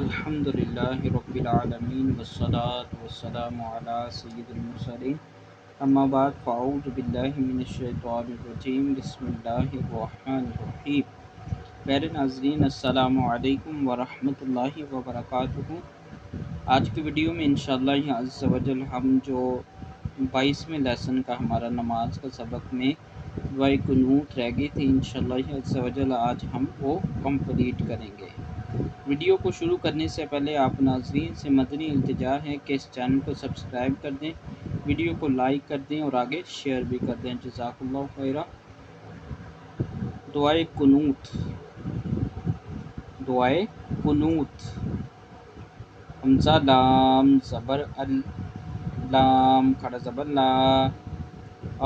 الحمدللہ رب العالمین والصلاة والسلام علی سید المرسلین اما بعد فاعوذ باللہ من الشیطان الرجیم بسم اللہ الرحمن الرحیم۔ پیارے ناظرین السلام علیکم ورحمۃ اللہ وبرکاتہ۔ آج کی ویڈیو میں انشاءاللہ عز و جل ہم جو 22ویں لیسن کا ہمارا نماز کا سبق میں دعائے قنوت رہ گئی تھی، انشاءاللہ عز و جل آج ہم وہ کمپلیٹ کریں گے۔ ویڈیو کو شروع کرنے سے پہلے آپ ناظرین سے مدنی التجا ہے کہ اس چینل کو سبسکرائب کر دیں، ویڈیو کو لائک کر دیں اور آگے شیئر بھی کر دیں۔ جزاک اللہ خیرہ۔ دعائے قنوت، دعائے قنوت، حمزہ لام زبر ال، لام کھڑا زبر لا،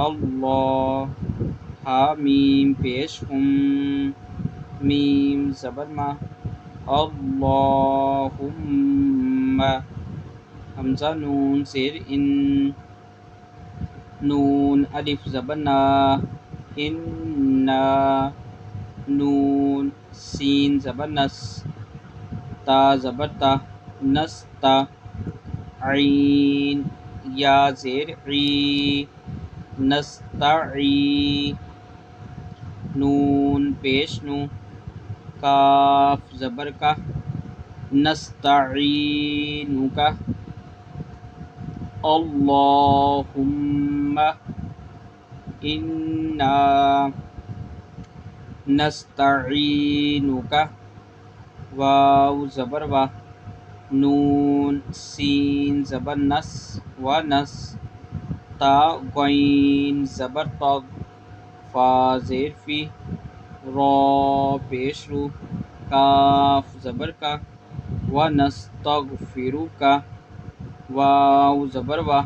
اللہ، ہا میم پیش ہم، میم زبر ما، اللہم، حمزہ نون زیر ان، نون الف زبر نا، اننا، نون سین زبر نس، تا زبر تا، نستا، عین یا زیر عی، نستعی، نون پیش نو، کاف زبر کا، نستعینک، اللہم انا نستعینک، واو زبر وا، نون سین زبر نس، ونس، تا غین زبر طغ، فا زیر فی، را پیش رو، کاف زبر کا، ونستغفرک، واو زبر وا،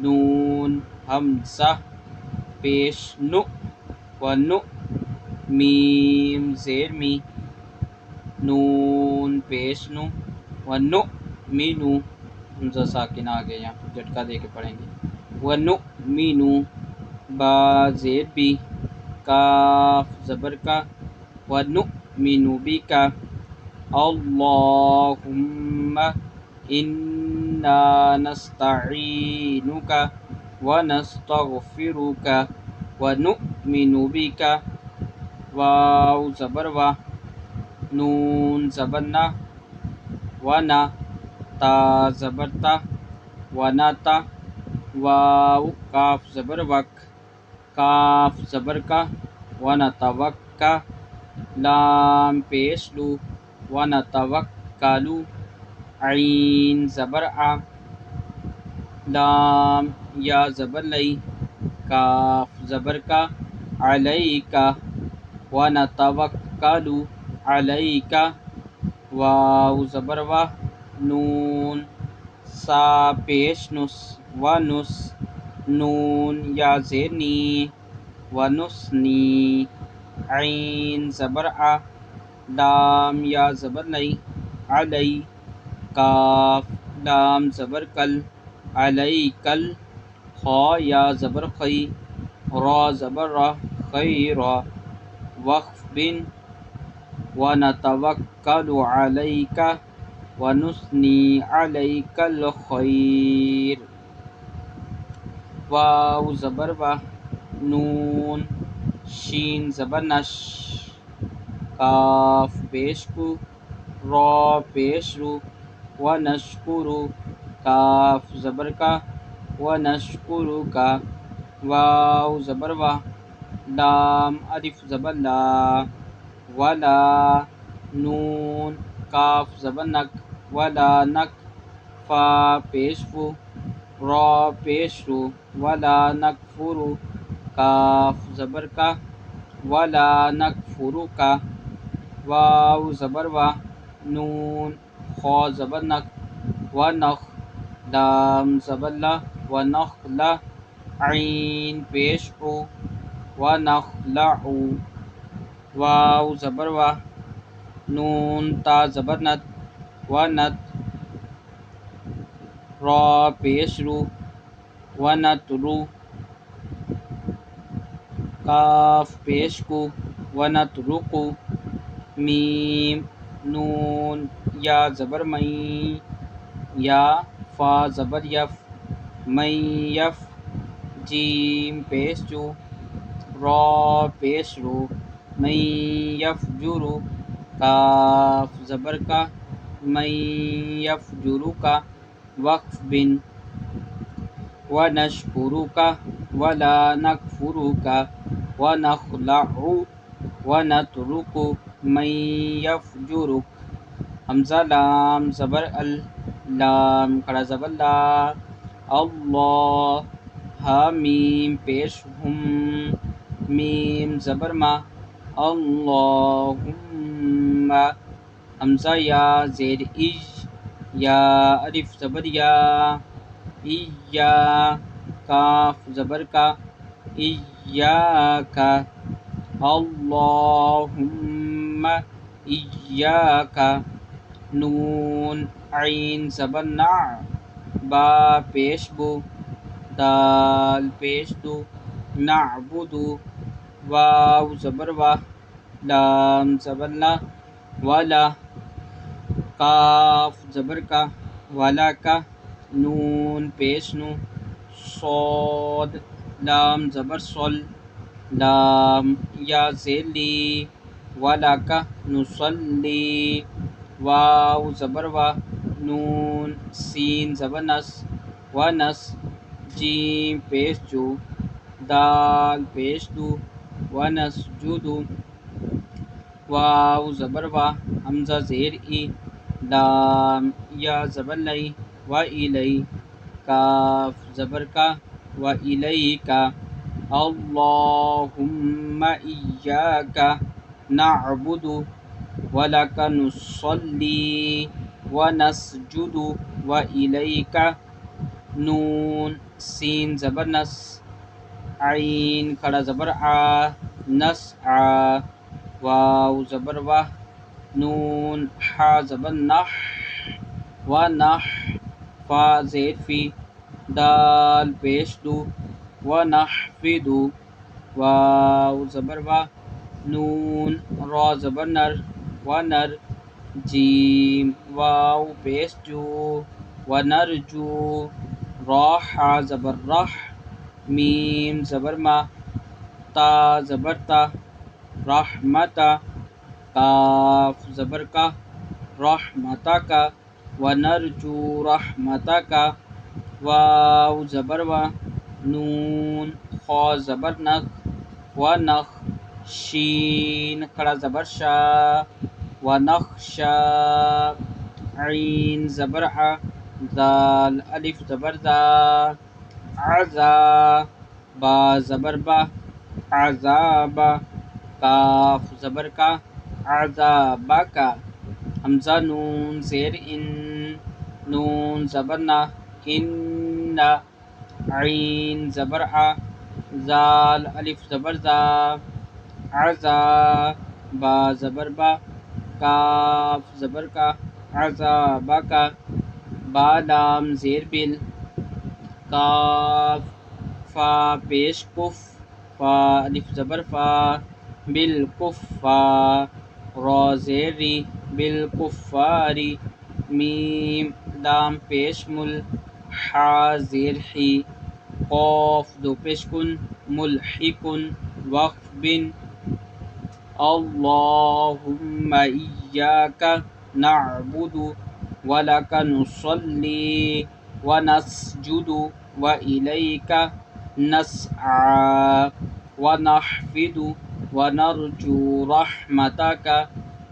نون حمزہ پیش نو، ونو، میم زیر می، نون پیش نو، ونؤمنو، حمزہ ساکن آ گئے، یہاں جھٹکا دے کے پڑھیں گے، ونؤمنو، با زیر بی، کاف زبر کا، ونؤمن بک، اللہم انا نستعینک ونستغفرک ونؤمن بک، واو زبر وا، نون زبر نا، ونا، تا زبر تا، ونتا، واو کاف زبر وک، کاف زبر کا، ونتوکا، لام پیش لو، ونتوکلو، عین زبر آ، لام یا زبر لئی، کاف زبر کا، علیکا، ونتوکلو علیکا، واو زبر وا، نون سا پیش نس، ونس، نون یا زیر نی، ونسنی، عین زبر آ، لام یا زبر لئی، علی، کاف لام زبر کل، علیکل، خا یا زبر خی، را زبر را، خیرا، وقف بن، ونتوکل علیک ونثنی علیک الخیر، واو زبر وا، نون شین زبر نش، کاف پیش کو، را پیش رو، ونشکرو، کاف زبر کا، ونشکرو کا، واو زبر وا، لام الف زبر لا، ولا، نون کاف زبر نک، ولا نک، فا پیش فو، را پیش رو، ولا نکفرو، کاف زبر کا، ولا نکفرو کا، واو زبر وا، نون خا زبر نک، ونخ، لام زبر لا، ونخلا، عین پیش او، ونخلعو، واو زبر وا، نون تا زبر نت، ونت، را پیش رو، ونترو، کاف پیش کو، ونترکو، میم، نون یا زبر مئی، یا فا زبر یف، مئی یف، جیم پیش جو، را پیش رو، مئی یف جورو، کاف زبر کا، مئی یف جورو کا، وقف بن، ونشکرک ولا نکفرک ونخلع ونترک من یفجرک. حمزہ لام زبر ال، لام کھڑا زبر لا، اللہ، ہا میم پیش ہم، میم زبر ما، اللہم. حمزہ یا زیر اج، یا الف زبر یا، ایا، کاف زبر کا، ایاک، اللہم ایاک. نون عین زبر نع، با پیش بو، دال پیش دو، نعبدو. واو زبر وا، لام زبر لا، ولا، کاف زبر کا، ولا کا، نون پیش نو، صاد، لام زبر صل، لام یا زیر لی، ولا کا نصلی. واو زبر وا، نون سین زبر نس، ونس، جیم پیش جو، دال پیش دو، ونسجدو. واو زبر وا، حمزہ زیر ای، لام یا زبر لئی، و الی، کاف زبر کا، و الیک، اللہم ایاک نعبد ولک نصلی ونسجد والیک. نون سین زبر نس، عین کھڑا زبر آ، نسعی. واو زبر وا، نون حا زبر نح، ونح، فا زیر فی، دال پیش دو، ونحفظ. واو زبر وا، نون را زبر نر، ونر، جیم واو پیش جو، ونرجو. راح زبر رح، میم زبر ما، تا زبر تا، رحمتا، کاف زبر کا، رحمتک، ونرجو رحمتک. واو زبر وا، نون خا زبر نخ، ونخ، شین کھڑا زبر شا، ونخشا، عین زبر ع، ذال الف زبر ذا، عزا، با زبر با، عذاب، کاف زبر کا، عذابک. حمزہ نون زیر ان، نون زبر نا، ان، عین زبر ع، ذال الف زبر ذا، عزا، با زبر با، کاف زبر کا، عذابک. با لام زیر بل، کاف، فا پیش کف، فا الف زبر فا، بالکفا، را زیر ری، بالکفاری. میم لام پیش مل، حا زیر حی، قاف دو پیش کن، ملحکن، وقف بن. اللہم ایاک نعبد ولک نصلی ونسجد والیک نسعی ونحفظ ونرجو رحمتک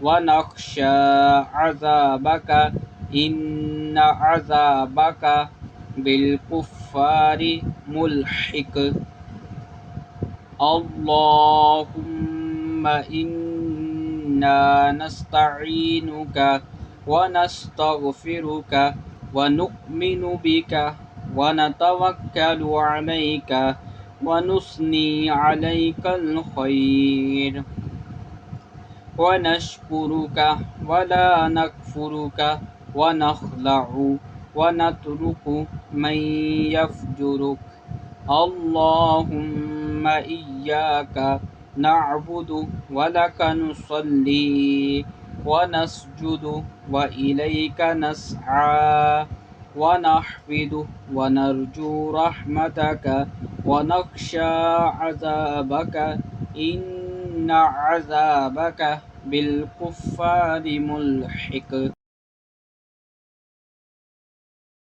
ونخشى عذابک ان عذابک بالکفار ملحق. اللہم انا نستعینک ونستغفرک ونؤمن بک ونتوکل علیک ونثنی علیک الخیر ونشکرک ولا نکفرک ونخلع ونترک من یفجرک. اللہم ایاک نعبد ولک نصلی ونسجد وإليك نسعى ونحفد ونرجو رحمتك ونخشى عذابك إن عذابك بالكفار ملحق.